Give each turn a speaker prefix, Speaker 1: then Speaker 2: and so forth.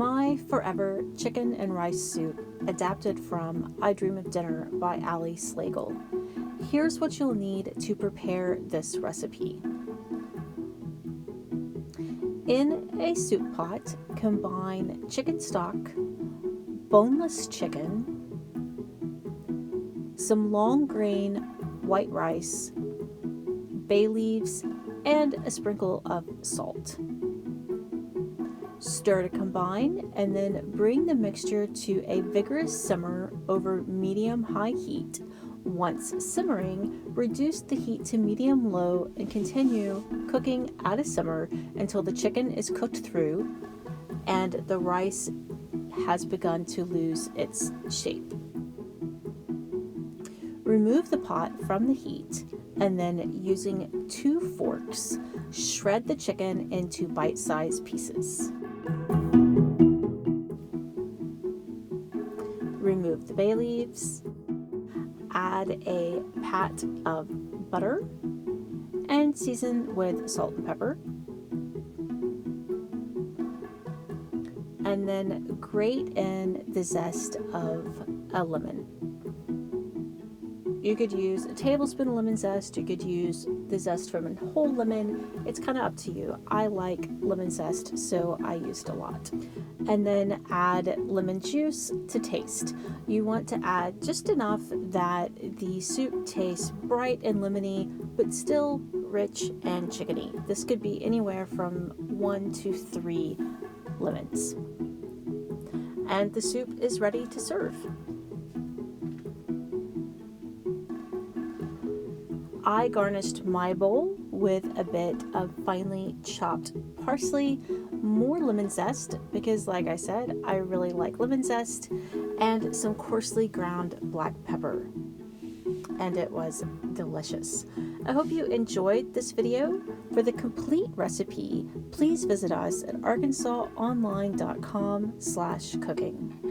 Speaker 1: My Forever Chicken and Rice Soup, adapted from I Dream of Dinner by Ali Slagle. Here's what you'll need to prepare this recipe. In a soup pot, combine chicken stock, boneless chicken, some long grain white rice, bay leaves, and a sprinkle of salt. Stir to combine, and then bring the mixture to a vigorous simmer over medium-high heat. Once simmering, reduce the heat to medium-low and continue cooking at a simmer until the chicken is cooked through and the rice has begun to lose its shape. Remove the pot from the heat, and then using 2 forks, shred the chicken into bite-sized pieces. Remove the bay leaves, add a pat of butter, and season with salt and pepper. And then grate in the zest of a lemon. You could use a tablespoon of lemon zest, you could use the zest from a whole lemon. It's kind of up to you. I like lemon zest, so I used a lot. And then add lemon juice to taste. You want to add just enough that the soup tastes bright and lemony, but still rich and chickeny. This could be anywhere from 1 to 3 lemons. And the soup is ready to serve. I garnished my bowl with a bit of finely chopped parsley, more lemon zest, because like I said, I really like lemon zest, and some coarsely ground black pepper. And it was delicious. I hope you enjoyed this video. For the complete recipe, please visit us at arkansasonline.com/cooking.